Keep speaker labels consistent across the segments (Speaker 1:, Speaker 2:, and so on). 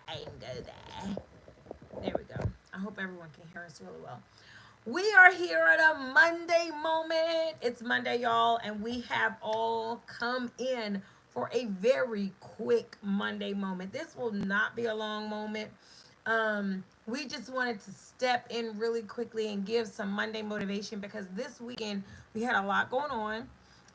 Speaker 1: and go there. There we go. I hope everyone can hear us really well. We are here at a Monday moment. It's Monday, y'all, and we have all come in for a very quick Monday moment. This will not be a long moment. We just wanted to step in really quickly and give some Monday motivation because this weekend we had a lot going on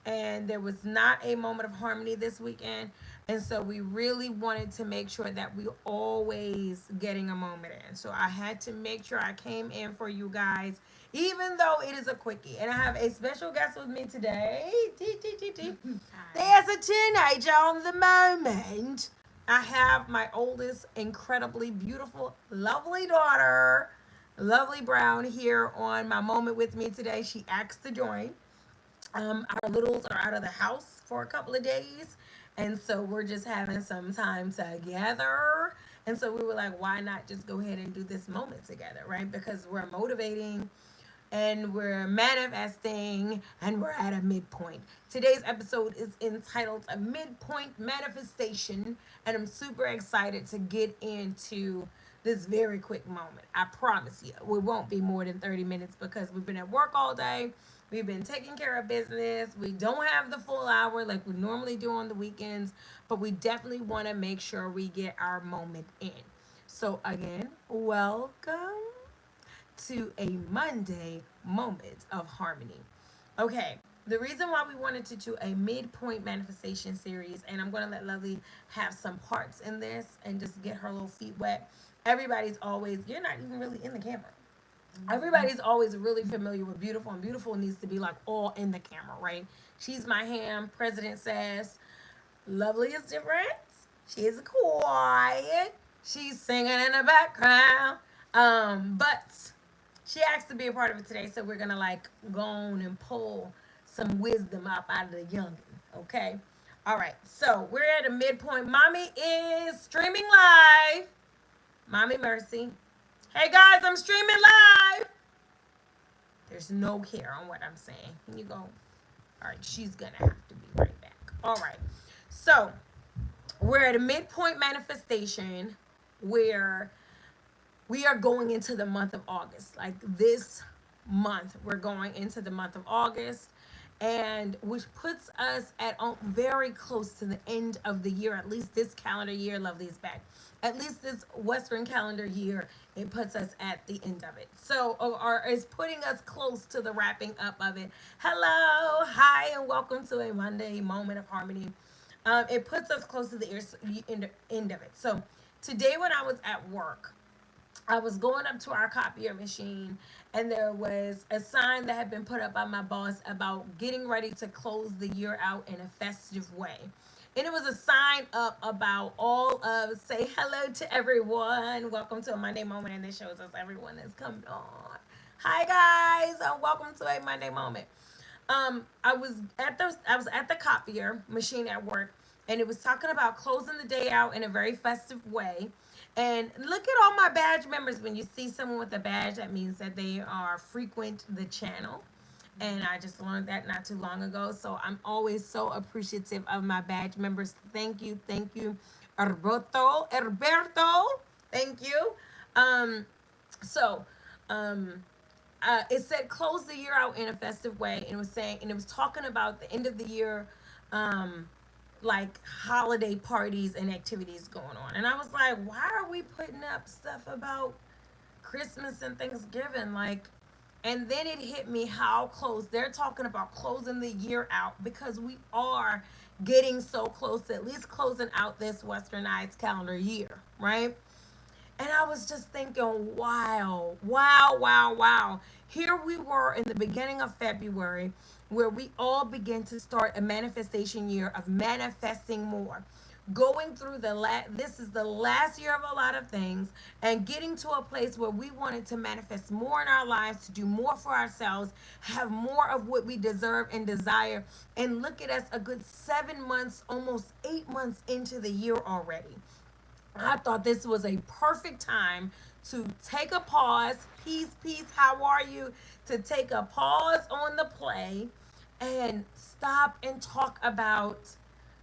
Speaker 1: and there was not a moment of harmony this weekend. And so we really wanted to make sure that we always getting a moment in. So I had to make sure I came in for you guys, even though it is a quickie. And I have a special guest with me today. There's a teenager on the moment. I have my oldest, incredibly beautiful, lovely daughter, Lovely Brown, here on my moment with me today. She asked to join. Our littles are out of the house for a couple of days, and so we're just having some time together. And so we were like, why not just go ahead and do this moment together, right? Because we're motivating and we're manifesting and we're at a midpoint. Today's episode is entitled A Midpoint Manifestation, and I'm super excited to get into this very quick moment. I promise you, it won't be more than 30 minutes because we've been at work all day. We've been taking care of business. We don't have the full hour like we normally do on the weekends, but we definitely want to make sure we get our moment in. So, again, welcome to a Monday moment of harmony. Okay, the reason why we wanted to do a midpoint manifestation series, and I'm going to let Lovely have some parts in this and just get her little feet wet. Everybody's always, you're not even really in the camera. Everybody's always really familiar with beautiful, and beautiful needs to be like all in the camera, right? She's my ham. President says, Lovely is different. She's quiet. She's singing in the background. But she asked to be a part of it today, so we're gonna like go on and pull some wisdom up out of the youngin. Okay. All right. So we're at a midpoint. Mommy is streaming live. Mommy Mercy. Hey guys, I'm streaming live. There's no care on what I'm saying. Can you go? All right, she's gonna have to be right back. All right. So we're at a midpoint manifestation where we are going into the month of August. Like this month, we're going into the month of August, and which puts us at very close to the end of the year. At least this calendar year, Lovely is back. At least this Western calendar year, it puts us at the end of it. So, or is putting us close to the wrapping up of it. Hello, hi, and welcome to a Monday moment of harmony. It puts us close to the end of it. So today when I was at work, I was going up to our copier machine, and there was a sign that had been put up by my boss about getting ready to close the year out in a festive way. And it was a sign up about all of, say hello to everyone. Welcome to a Monday moment, and it shows us everyone is coming on. Hi guys, welcome to a Monday moment. I was at the copier machine at work, and it was talking about closing the day out in a very festive way. And look at all my badge members. When you see someone with a badge, that means that they are frequent the channel. And I just learned that not too long ago. So I'm always so appreciative of my badge members. Thank you, Herberto. Thank you. Um, so it said close the year out in a festive way, and it was saying, and it was talking about the end of the year, um, like holiday parties and activities going on. And I was like, why are we putting up stuff about Christmas and Thanksgiving? Like, and then it hit me how close they're talking about closing the year out, because we are getting so close to at least closing out this westernized calendar year, right? And I was just thinking, wow, wow, wow, wow. Here we were in the beginning of February, where we all begin to start a manifestation year of manifesting more. Going through this is the last year of a lot of things, and getting to a place where we wanted to manifest more in our lives, to do more for ourselves, have more of what we deserve and desire. And look at us, a good 7 months, almost 8 months into the year already. I thought this was a perfect time to take a pause. Peace, how are you? To take a pause on the play and stop and talk about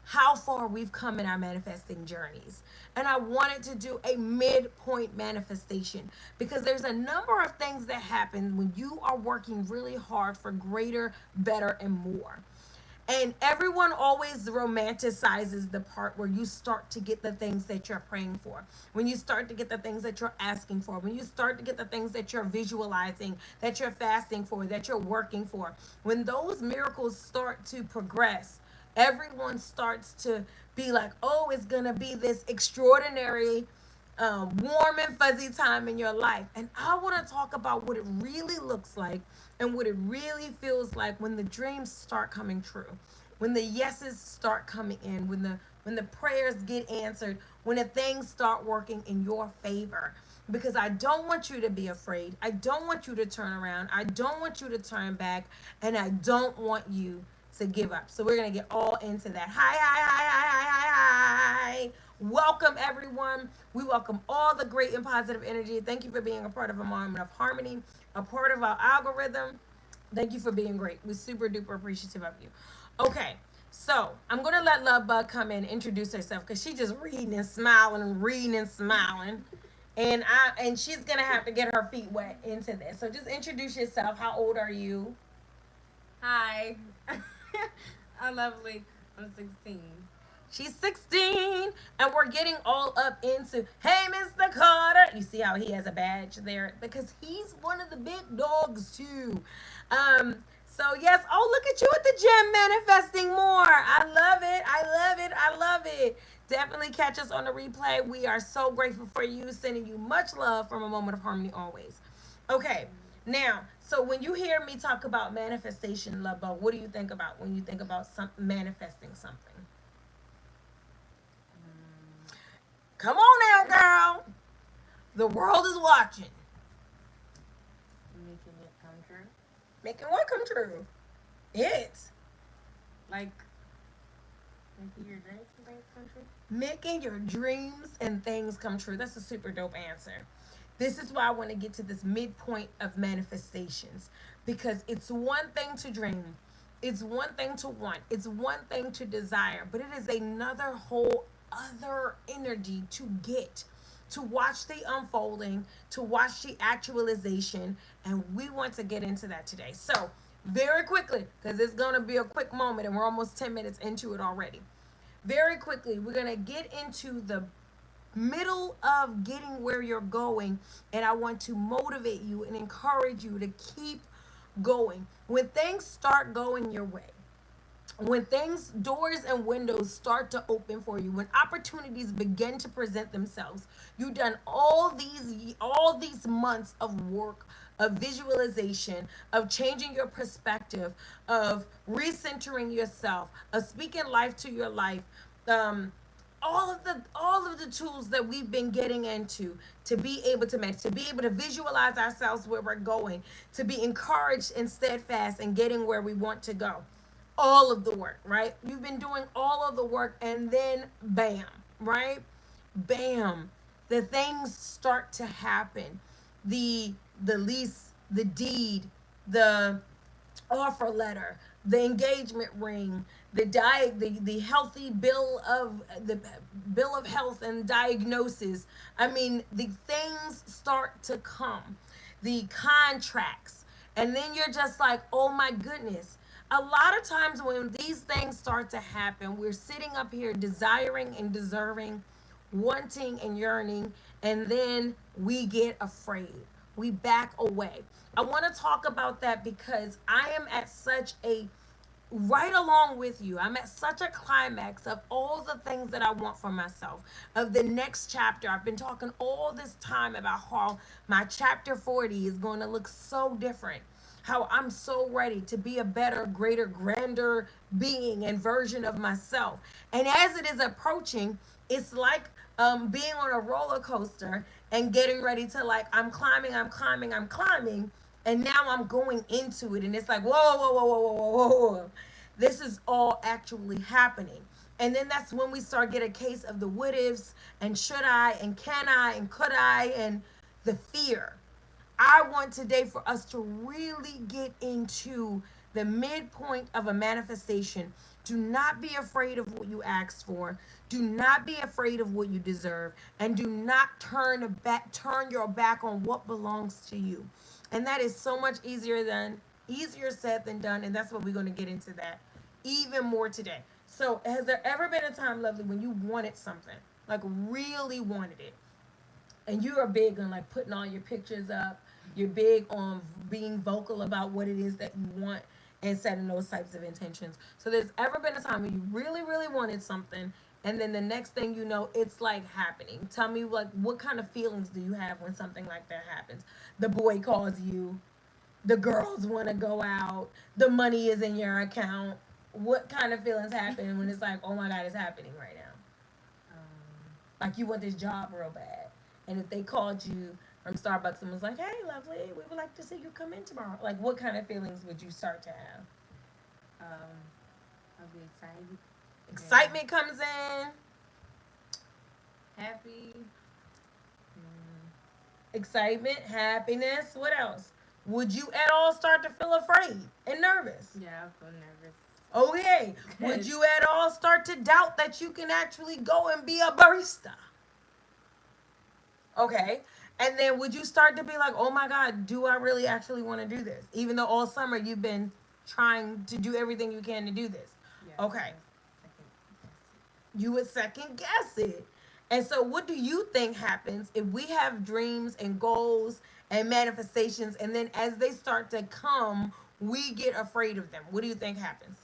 Speaker 1: how far we've come in our manifesting journeys. And I wanted to do a midpoint manifestation because there's a number of things that happen when you are working really hard for greater, better, and more. And everyone always romanticizes the part where you start to get the things that you're praying for, when you start to get the things that you're asking for, when you start to get the things that you're visualizing, that you're fasting for, that you're working for. When those miracles start to progress, everyone starts to be like, oh, it's going to be this extraordinary, warm and fuzzy time in your life. And I want to talk about what it really looks like and what it really feels like when the dreams start coming true, when the yeses start coming in, when the prayers get answered, when the things start working in your favor. Because I don't want you to be afraid. I don't want you to turn around. I don't want you to turn back. And I don't want you to give up. So we're going to get all into that. Hi, hi, hi, hi, hi, hi, hi. Welcome, everyone. We welcome all the great and positive energy. Thank you for being a part of a moment of harmony, a part of our algorithm. Thank you for being great. We're super duper appreciative of you. Okay, so I'm gonna let Love Bug come in, introduce herself, because she's just reading and smiling and reading and smiling. And she's gonna have to get her feet wet into this. So just introduce yourself. How old are you?
Speaker 2: Hi. I'm lovely. I'm 16.
Speaker 1: She's 16, and we're getting all up into, hey, Mr. Carter. You see how he has a badge there? Because he's one of the big dogs, too. So, yes, oh, look at you at the gym manifesting more. I love it. I love it. I love it. Definitely catch us on the replay. We are so grateful for you, sending you much love from a moment of harmony always. Okay, now, so when you hear me talk about manifestation, Love Bug, what do you think about when you think about manifesting something? Come on now, girl. The world is watching.
Speaker 2: Making it come true.
Speaker 1: Making what come true? It.
Speaker 2: Like, making your dreams and things come true?
Speaker 1: Making your dreams and things come true. That's a super dope answer. This is why I want to get to this midpoint of manifestations, because it's one thing to dream, it's one thing to want, it's one thing to desire, but it is another whole other energy to get, to watch the unfolding, to watch the actualization, and we want to get into that today. So, very quickly, because it's going to be a quick moment and we're almost 10 minutes into it already. Very quickly, we're going to get into the middle of getting where you're going, and I want to motivate you and encourage you to keep going. When things start going your way, when things, doors and windows start to open for you, when opportunities begin to present themselves, you've done all these months of work, of visualization, of changing your perspective, of recentering yourself, of speaking life to your life, um, all of the tools that we've been getting into to be able to match, to be able to visualize ourselves where we're going, to be encouraged and steadfast and getting where we want to go. All of the work, right? You've been doing all of the work, and then bam, right? Bam, the things start to happen. The lease, the deed, the offer letter, the engagement ring, the healthy bill of health and diagnosis. I mean, the things start to come, the contracts, and then you're just like, oh my goodness. A lot of times when these things start to happen, we're sitting up here desiring and deserving, wanting and yearning, and then we get afraid. We back away. I want to talk about that because I am at such a, right along with you, I'm at such a climax of all the things that I want for myself, of the next chapter. I've been talking all this time about how my chapter 40 is going to look so different, how I'm so ready to be a better, greater, grander being and version of myself. And as it is approaching, it's like being on a roller coaster and getting ready to, like, I'm climbing, I'm climbing, I'm climbing, and now I'm going into it, and it's like, whoa, whoa, whoa, whoa, whoa, whoa, whoa. This is all actually happening. And then that's when we start get a case of the what ifs and should I and can I and could I and the fear. I want today for us to really get into the midpoint of a manifestation Do not be afraid of what you asked for. Do not be afraid of what you deserve, and do not turn your back on what belongs to you. And that is so much easier said than done, and that's what we're going to get into that even more today. So, has there ever been a time, Lovely, when you wanted something, like really wanted it, and you are big on like putting all your pictures up, you're big on being vocal about what it is that you want and setting those types of intentions. So there's ever been a time when you really really wanted something, and then the next thing you know it's like happening. Tell me, like, what kind of feelings do you have when something like that happens? The boy calls you, the girls want to go out, the money is in your account. What kind of feelings happen when it's like, oh my god, it's happening right now?
Speaker 2: Um,
Speaker 1: Like you want this job real bad, and if they called you from Starbucks and was like, "Hey, lovely, we would like to see you come in tomorrow," like what kind of feelings would you start to have?
Speaker 2: um, I'll be excited. Then
Speaker 1: Excitement comes in.
Speaker 2: happy. Mm,
Speaker 1: Excitement, happiness. What else? Would you at all start to feel afraid and nervous?
Speaker 2: yeah, I feel nervous.
Speaker 1: Okay. Would
Speaker 2: Cause
Speaker 1: you at all start to doubt that you can actually go and be a barista? Okay. And then would you start to be like, oh my God, do I really actually want to do this? Even though all summer you've been trying to do everything you can to do this.
Speaker 2: yeah,
Speaker 1: Okay.
Speaker 2: second guess
Speaker 1: You would second guess it. And so, what do you think happens if we have dreams and goals and manifestations, and then as they start to come, we get afraid of them? What do you think happens?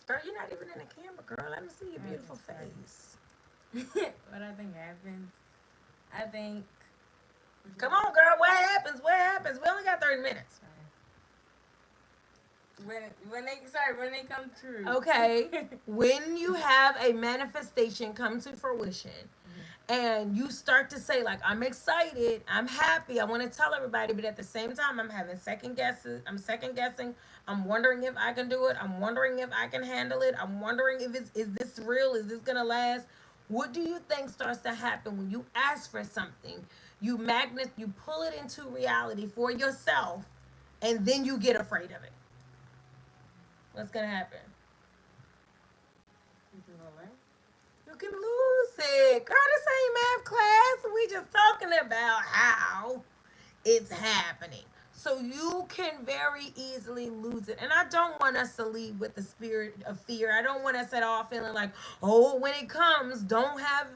Speaker 2: it.
Speaker 1: Girl, you're not even in the camera, girl. Let me see your
Speaker 2: I
Speaker 1: beautiful
Speaker 2: just like
Speaker 1: face.
Speaker 2: what I think happens. I think
Speaker 1: Come on, girl. What happens? What happens? We only got 30 minutes.
Speaker 2: when they come true.
Speaker 1: Okay. When you have a manifestation come to fruition, and you start to say like, I'm excited, I'm happy, I want to tell everybody, but at the same time I'm having second guesses, I'm second guessing, I'm wondering if I can do it, I'm wondering if I can handle it, I'm wondering if it's, is this real, is this gonna last? What do you think starts to happen when you ask for something, you pull it into reality for yourself, and then you get afraid of it? What's gonna happen?
Speaker 2: You can go away.
Speaker 1: You can lose it. Girl, this ain't math class. We just talking about how it's happening. So you can very easily lose it. And I don't want us to lead with the spirit of fear. I don't want us at all feeling like, oh, when it comes, don't have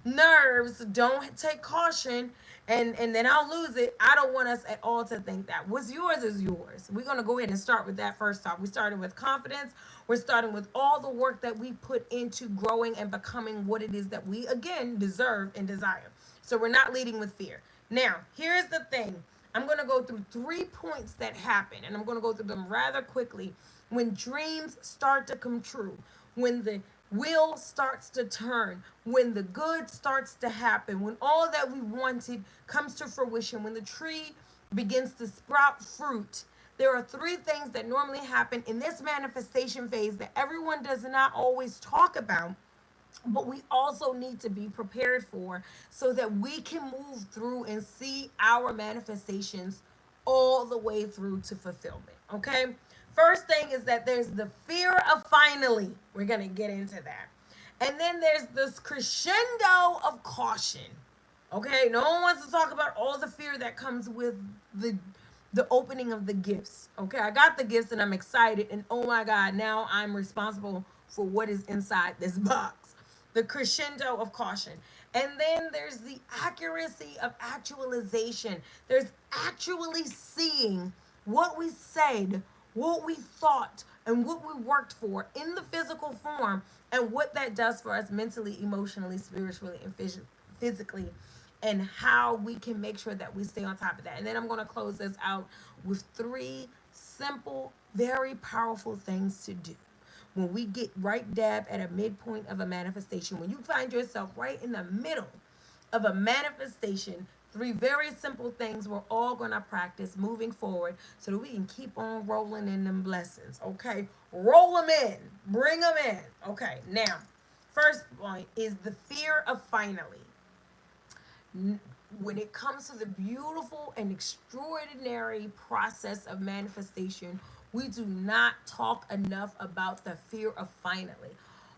Speaker 1: nerves, don't take caution, and then I'll lose it. I don't want us at all to think that. What's yours is yours. We're gonna go ahead and start with that first off. We started with confidence. We're starting with all the work that we put into growing and becoming what it is that we again deserve and desire. So we're not leading with fear. Now, here's the thing. I'm going to go through 3 points that happen, and I'm going to go through them rather quickly. When dreams start to come true, when the wheel starts to turn, when the good starts to happen, when all that we wanted comes to fruition, when the tree begins to sprout fruit, there are 3 things that normally happen in this manifestation phase that everyone does not always talk about, but we also need to be prepared for so that we can move through and see our manifestations all the way through to fulfillment. Okay? First thing is that there's the fear of finally. We're going to get into that. And then there's this crescendo of caution. Okay? No one wants to talk about all the fear that comes with the opening of the gifts. Okay? I got the gifts and I'm excited, and oh my god, now I'm responsible for what is inside this box. The crescendo of caution. And then there's the accuracy of actualization. There's actually seeing what we said, what we thought, and what we worked for in the physical form, and what that does for us mentally, emotionally, spiritually, and physically, and how we can make sure that we stay on top of that. And then I'm going to close this out with 3 simple, very powerful things to do when we get right dab at a midpoint of a manifestation. When you find yourself right in the middle of a manifestation, 3 very simple things we're all going to practice moving forward so that we can keep on rolling in them blessings. Okay? Roll them in. Bring them in. Okay, now, first point is the fear of finally. when it comes to the beautiful and extraordinary process of manifestation, we do not talk enough about the fear of finally.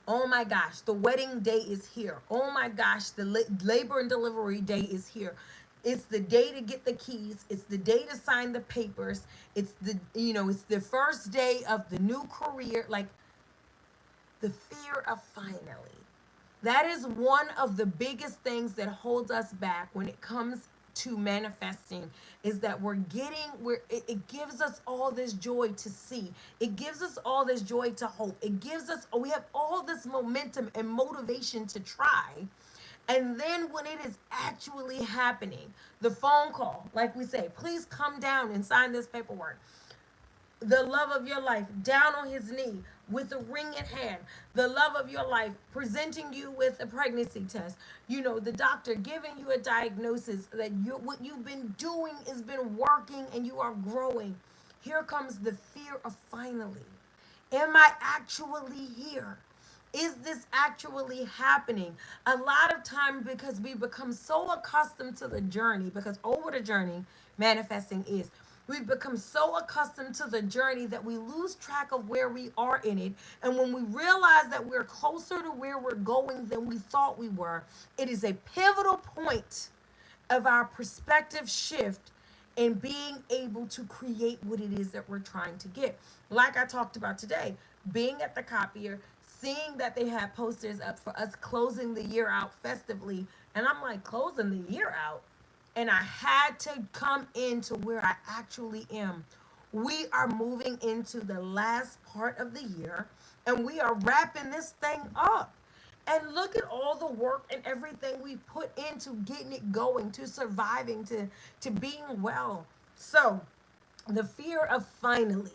Speaker 1: Oh my gosh, the wedding day is here. Oh my gosh, the labor and delivery day is here. It's the day to get the keys. It's the day to sign the papers. It's it's the first day of the new career. Like the fear of finally. That is one of the biggest things that holds us back when it comes to manifesting, is that it gives us all this joy to see. It gives us all this joy to hope. It gives us we have all this momentum and motivation to try. And then when it is actually happening, the phone call, like we say, please come down and sign this paperwork, the love of your life down on his knee with a ring in hand, the love of your life presenting you with a pregnancy test, the doctor giving you a diagnosis that what you've been doing has been working and you are growing. Here comes the fear of finally. Am I actually here? Is this actually happening? A lot of time, because we become so accustomed to the journey, because over the journey manifesting is, we've become so accustomed to the journey that we lose track of where we are in it. And when we realize that we're closer to where we're going than we thought we were, it is a pivotal point of our perspective shift in being able to create what it is that we're trying to get. Like I talked about today, being at the copier, seeing that they had posters up for us closing the year out festively. And I'm like, closing the year out? And I had to come into where I actually am. We are moving into the last part of the year and we are wrapping this thing up. And look at all the work and everything we put into getting it going, to surviving, to being well. So the fear of finally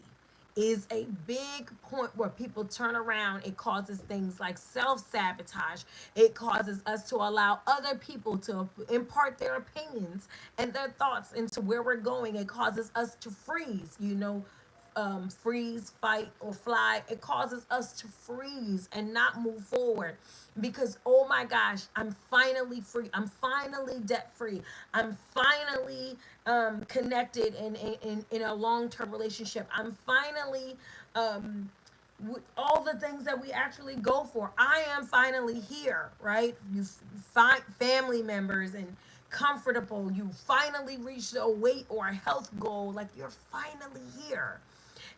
Speaker 1: is a big point where people turn around. It causes things like self-sabotage. It causes us to allow other people to impart their opinions and their thoughts into where we're going. It causes us to freeze, freeze, fight, or fly. It causes us to freeze and not move forward because, oh my gosh, I'm finally free. I'm finally debt free. I'm finally connected in a long term relationship. I'm finally. With all the things that we actually go for, I am finally here, right? You find family members and comfortable. You finally reached a weight or a health goal. Like you're finally here.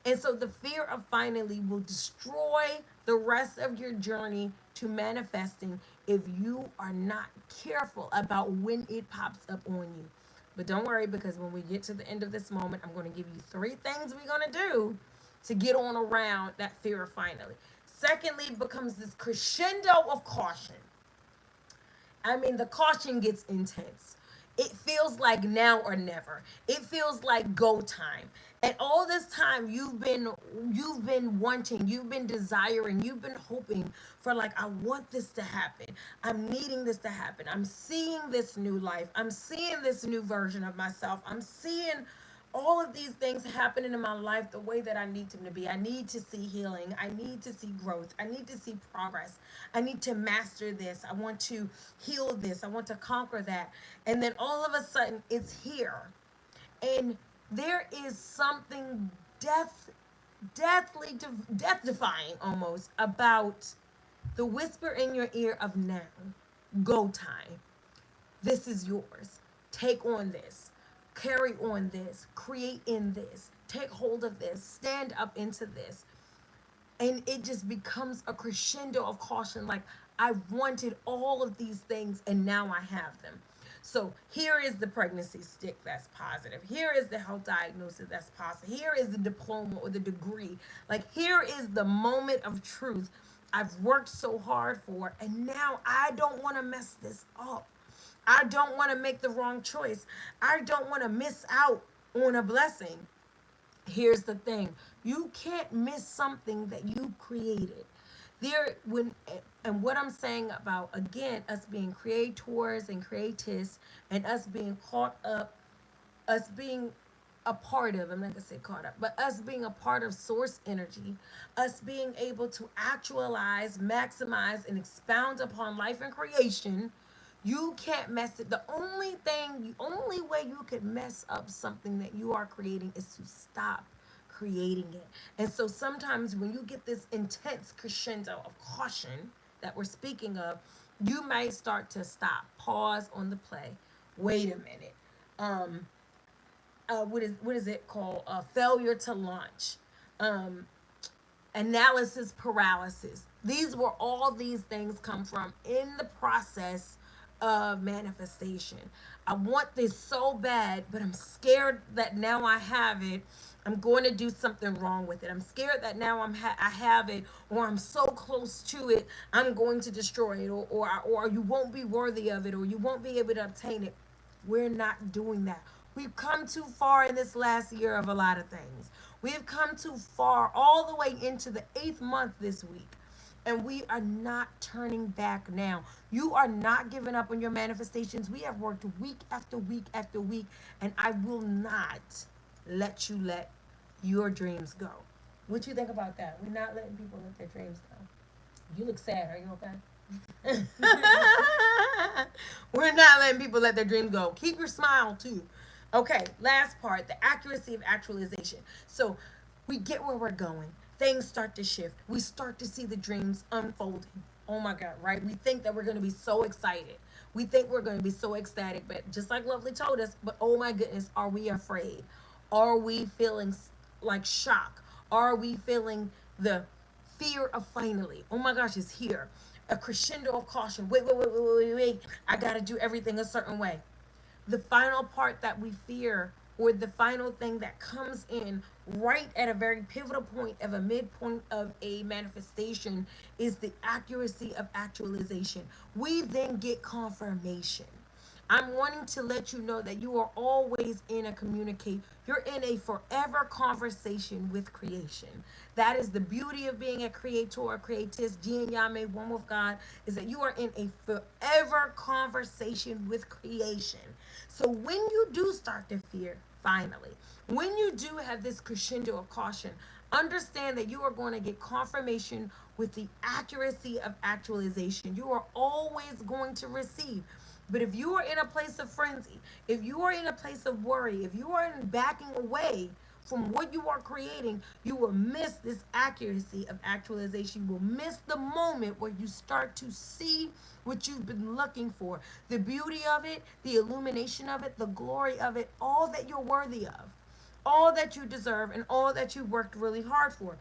Speaker 1: And so the fear of finally will destroy the rest of your journey to manifesting if you are not careful about when it pops up on you. But don't worry, because when we get to the end of this moment, I'm going to give you 3 things we're going to do to get on around that fear of finally. Secondly, becomes this crescendo of caution. I mean, the caution gets intense. It feels like now or never. It feels like go time. And all this time you've been wanting, you've been desiring, you've been hoping for, like, I want this to happen. I'm needing this to happen. I'm seeing this new life. I'm seeing this new version of myself. I'm seeing all of these things happening in my life the way that I need them to be. I need to see healing. I need to see growth. I need to see progress. I need to master this. I want to heal this. I want to conquer that. And then all of a sudden it's here. And there is something deathly, death defying almost about the whisper in your ear of now, go time. This is yours. Take on this. Carry on this. Create in this. Take hold of this. Stand up into this. And it just becomes a crescendo of caution. Like, I wanted all of these things and now I have them. So here is the pregnancy stick that's positive. Here is the health diagnosis that's positive. Here is the diploma or the degree. Like, here is the moment of truth I've worked so hard for, and now I don't want to mess this up. I don't want to make the wrong choice. I don't want to miss out on a blessing. Here's the thing, you can't miss something that you created. There when And what I'm saying about, again, us being creators and creatists, and us being caught up, us being a part of, I'm not gonna say caught up, but us being a part of source energy, us being able to actualize, maximize, and expound upon life and creation You can't mess it. The only way you could mess up something that you are creating is to stop creating it. And so sometimes when you get this intense crescendo of caution that we're speaking of, you might start to stop, pause on the play. Wait a minute. Um, what is it called? Failure to launch. Um, Analysis paralysis. These were all these things come from in the process of manifestation. I want this so bad, but I'm scared that now I have it. I'm going to do something wrong with it. I'm scared that now I have it, or I'm so close to it, I'm going to destroy it, or you won't be worthy of it, or you won't be able to obtain it. We're not doing that. We've come too far in this last year of a lot of things. We've come too far all the way into the eighth month this week. And we are not turning back now. You are not giving up on your manifestations. We have worked week after week after week, and I will not let you let your dreams go. What you think about that? We're not letting people let their dreams go. You look sad. Are you okay? We're not letting people let their dreams go. Keep your smile too. Okay, last part, the accuracy of actualization. So we get where we're going. Things start to shift. We start to see the dreams unfolding. Oh my God, right? We think that we're going to be so excited. We think we're going to be so ecstatic, but just like Lovely told us, but oh my goodness, are we afraid? Are we feeling like shock? Are we feeling the fear of finally? Oh my gosh, it's here. A crescendo of caution. Wait, wait, wait, wait, wait, wait, wait. I got to do everything a certain way. The final part that we fear, or the final thing that comes in right at a very pivotal point of a midpoint of a manifestation, is the accuracy of actualization. We then get confirmation. I'm wanting to let you know that you are always in a communicate. You're in a forever conversation with creation. That is the beauty of being a creator, a creatist, Jin Yame, one with God, is that you are in a forever conversation with creation. So when you do start to fear, finally, when you do have this crescendo of caution, understand that you are going to get confirmation with the accuracy of actualization. You are always going to receive. But if you are in a place of frenzy, if you are in a place of worry, if you are in backing away from what you are creating, you will miss this accuracy of actualization. You will miss the moment where you start to see what you've been looking for. The beauty of it, the illumination of it, the glory of it, all that you're worthy of, all that you deserve, and all that you worked really hard for.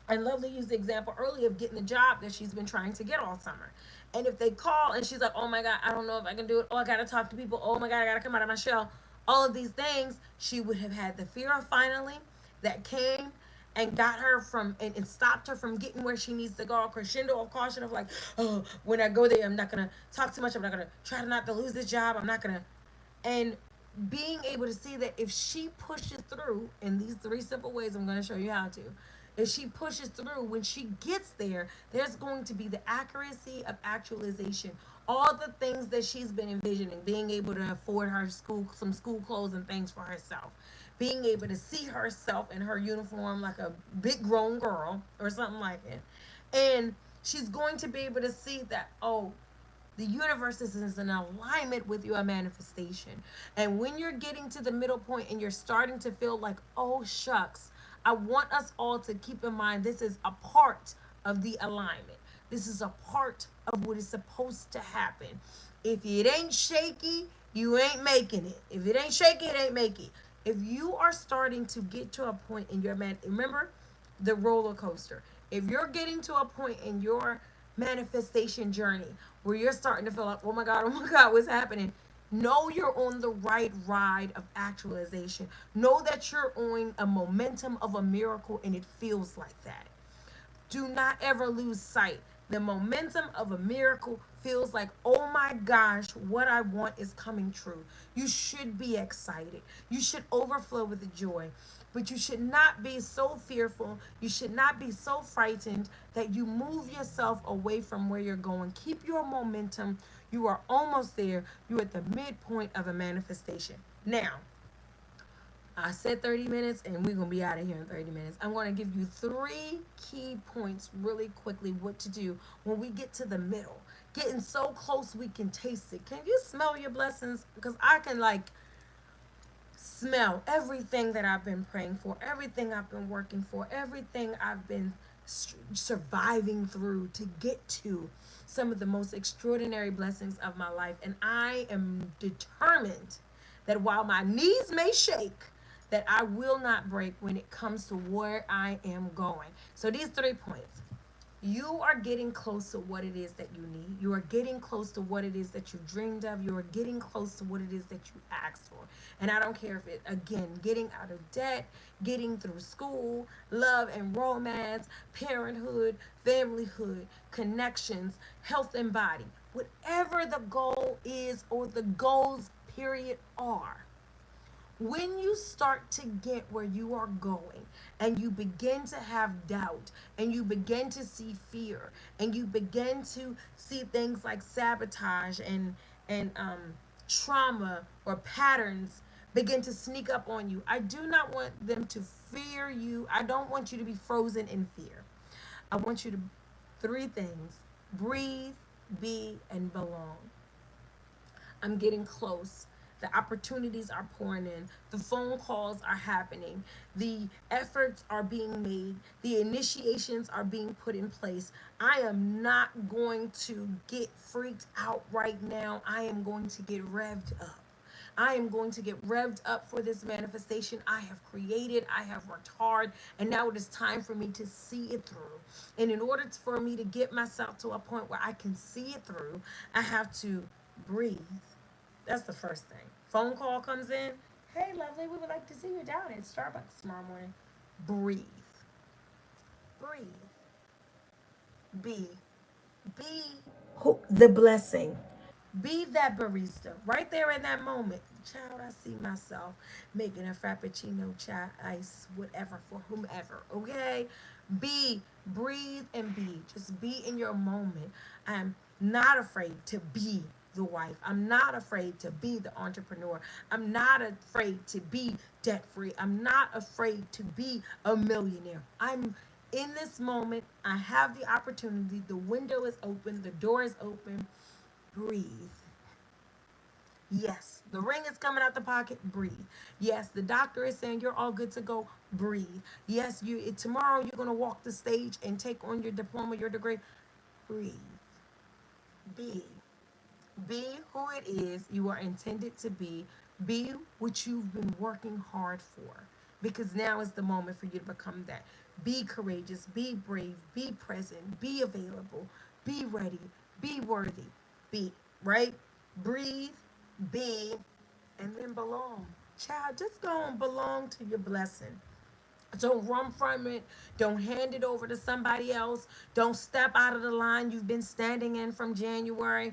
Speaker 1: And Lovely used the example earlier of getting the job that she's been trying to get all summer. And if they call and she's like, oh my God, I don't know if I can do it. Oh, I got to talk to people. Oh my God, I got to come out of my shell. All of these things, she would have had the fear of finally that came and got her from and stopped her from getting where she needs to go. A crescendo of caution of like, oh, when I go there, I'm not going to talk too much. I'm not going to try to not to lose this job. I'm not going to. And being able to see that if she pushes through in these three simple ways, I'm going to show you how to. If she pushes through, when she gets there, there's going to be the accuracy of actualization. All the things that she's been envisioning, being able to afford her some school clothes and things for herself, being able to see herself in her uniform like a big grown girl or something like it. And she's going to be able to see that, oh, the universe is in alignment with your manifestation. And when you're getting to the middle point and you're starting to feel like, oh, shucks, I want us all to keep in mind this is a part of the alignment. This is a part of what is supposed to happen. If it ain't shaky, you ain't making it. If it ain't shaky, it ain't making it. If you are starting to get to a point in your remember the roller coaster. If you're getting to a point in your manifestation journey where you're starting to feel like, oh my God, what's happening? Know you're on the right ride of actualization. Know that you're on a momentum of a miracle and it feels like that. Do not ever lose sight. The momentum of a miracle feels like, oh my gosh, what I want is coming true. You should be excited. You should overflow with the joy. But you should not be so fearful. You should not be so frightened that you move yourself away from where you're going. Keep your momentum. You are almost there. You're at the midpoint of a manifestation. Now, I said 30 minutes, and we're going to be out of here in 30 minutes. I'm going to give you 3 key points really quickly what to do when we get to the middle. getting so close we can taste it. Can you smell your blessings? Because I can like smell everything that I've been praying for, everything I've been working for, everything I've been surviving through to get to some of the most extraordinary blessings of my life. And I am determined that while my knees may shake, that I will not break when it comes to where I am going. So these 3 points. You are getting close to what it is that you need. You are getting close to what it is that you dreamed of. You are getting close to what it is that you asked for. And I don't care if it, again, getting out of debt, getting through school, love and romance, parenthood, familyhood, connections, health and body. Whatever the goal is or the goals, period, are, when you start to get where you are going and you begin to have doubt and you begin to see fear and you begin to see things like sabotage and trauma or patterns begin to sneak up on you, I do not want them to fear you. I don't want you to be frozen in fear. I want you to, three things: breathe, be, and belong. I'm getting close. The opportunities are pouring in. The phone calls are happening. The efforts are being made. The initiations are being put in place. I am not going to get freaked out right now. I am going to get revved up. I am going to get revved up for this manifestation I have created. I have worked hard, and now it is time for me to see it through. And in order for me to get myself to a point where I can see it through, I have to breathe. That's the first thing. Phone call comes in. Hey, lovely, we would like to see you down at Starbucks tomorrow morning. Breathe. Breathe. Be. Be the blessing. Be that barista right there in that moment. Child, I see myself making a frappuccino, chai, ice, whatever for whomever. Okay? Be, breathe, and be. Just be in your moment. I'm not afraid to be the wife. I'm not afraid to be the entrepreneur. I'm not afraid to be debt free. I'm not afraid to be a millionaire. I'm in this moment. I have the opportunity. The window is open. The door is open. Breathe. Yes, the ring is coming out the pocket. Breathe. Yes, the doctor is saying you're all good to go. Breathe. Yes, tomorrow you're gonna walk the stage and take on your diploma, your degree. Breathe. Be. Be who it is you are intended to be. Be what you've been working hard for. Because now is the moment for you to become that. Be courageous. Be brave. Be present. Be available. Be ready. Be worthy. Be. Right? Breathe. Be, and then belong. Child, just go and belong to your blessing. Don't run from it. Don't hand it over to somebody else. Don't step out of the line you've been standing in from January.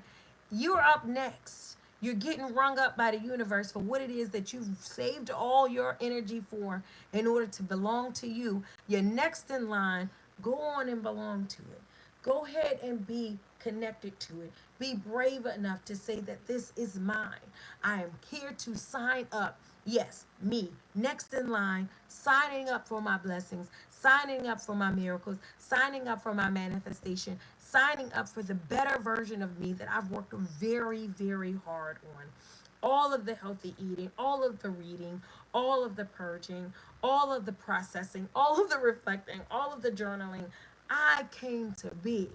Speaker 1: You're up next. You're getting rung up by the universe for what it is that you've saved all your energy for in order to belong to you. You're next in line. Go on and belong to it. Go ahead and be connected to it. Be brave enough to say that this is mine. I am here to sign up. Yes, me, next in line, signing up for my blessings, signing up for my miracles, signing up for my manifestation, signing up for the better version of me that I've worked very, very hard on. All of the healthy eating, all of the reading, all of the purging, all of the processing, all of the reflecting, all of the journaling, I came to be.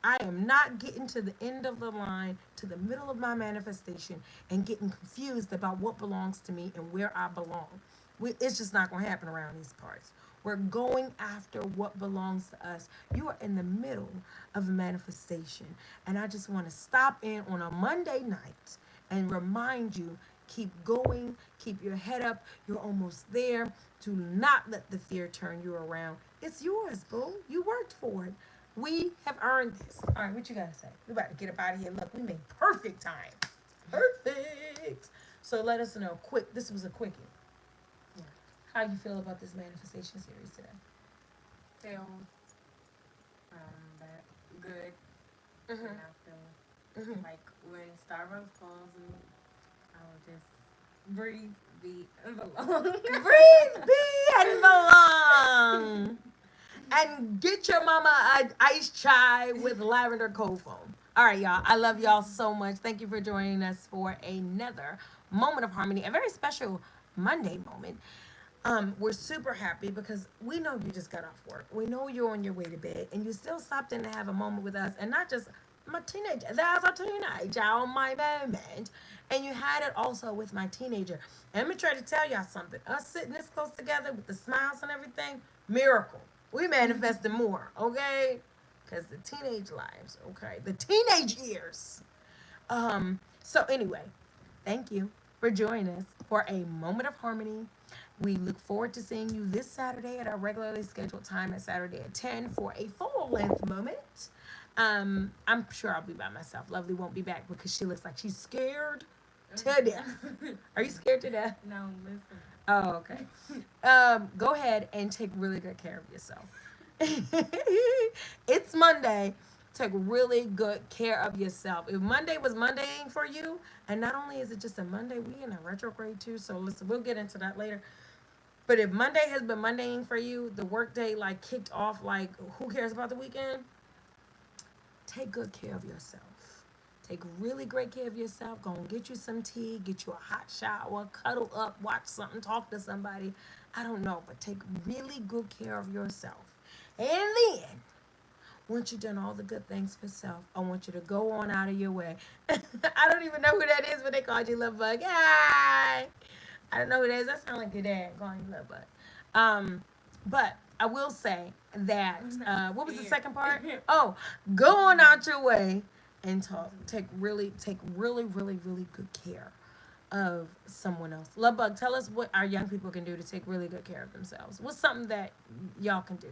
Speaker 1: I am not getting to the end of the line, to the middle of my manifestation, and getting confused about what belongs to me and where I belong. It's just not going to happen around these parts. We're going after what belongs to us. You are in the middle of a manifestation. And I just want to stop in on a Monday night and remind you, keep going, keep your head up. You're almost there. Do not let the fear turn you around. It's yours, boo. You worked for it. We have earned this. All right, what you gotta say? We about to get up out of here. Look, we made perfect time. Perfect. So let us know. Quick. This was a quickie.
Speaker 2: Yeah.
Speaker 1: How you feel about this manifestation series today?
Speaker 2: Feel that good.
Speaker 1: Mm-hmm.
Speaker 2: And I feel
Speaker 1: Mm-hmm.
Speaker 2: like when Starbucks calls me, I will just breathe, be, and belong.
Speaker 1: Breathe, be, and belong. And get your mama an iced chai with lavender cold foam. All right, y'all. I love y'all so much. Thank you for joining us for another moment of harmony, a very special Monday moment. We're super happy because we know you just got off work. We know you're on your way to bed, and you still stopped in to have a moment with us, and not just my teenager. That's a teenager on my moment, and you had it also with my teenager. And let me try to tell y'all something. Us sitting this close together with the smiles and everything, miracle. We manifested more, okay? Because the teenage lives, okay, the teenage years. So anyway, thank you for joining us for a moment of harmony. We look forward to seeing you this Saturday at our regularly scheduled time at Saturday at 10 for a full length moment. I'm sure I'll be by myself. Lovely won't be back because she looks like she's scared to death. Are you scared to death?
Speaker 2: No, listen.
Speaker 1: Oh, okay. Go ahead and take really good care of yourself. It's Monday. Take really good care of yourself. If Monday was Mondaying for you, and not only is it just a Monday, we in a retrograde too. So listen, we'll get into that later. But if Monday has been Mondaying for you, the workday like kicked off, like who cares about the weekend? Take good care of yourself. Take really great care of yourself. Go and get you some tea, get you a hot shower, cuddle up, watch something, talk to somebody. I don't know, but take really good care of yourself. And then, once you've done all the good things for self, I want you to go on out of your way. I don't even know who that is, but they called you Love Bug. Hi. I don't know who that is. That sounds like your dad calling you Love Bug. But I will say that what was the second part? Oh, go on out your way and talk. Take really good care of someone else. Love Bug, tell us what our young people can do to take really good care of themselves. What's something that y'all can do?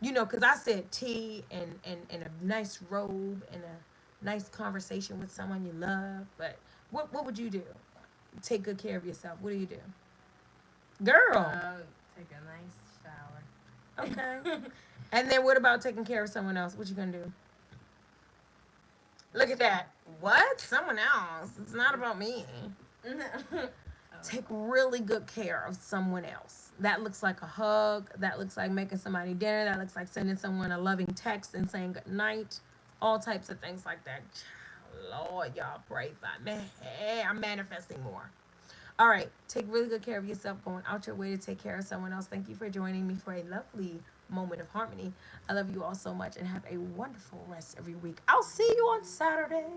Speaker 1: You know, because I said tea and a nice robe and a nice conversation with someone you love. But what would you do? Take good care of yourself. What do you do? Girl.
Speaker 2: Take a nice shower.
Speaker 1: Okay. And then what about taking care of someone else? What you gonna do? Look at that. What? Someone else. It's not about me. Take really good care of someone else. That looks like a hug. That looks like making somebody dinner. That looks like sending someone a loving text and saying good night. All types of things like that. Lord, y'all pray for me. Hey, I'm manifesting more. All right. Take really good care of yourself, going out your way to take care of someone else. Thank you for joining me for a lovely moment of harmony. I love you all so much and have a wonderful rest of your week. I'll see you on Saturday.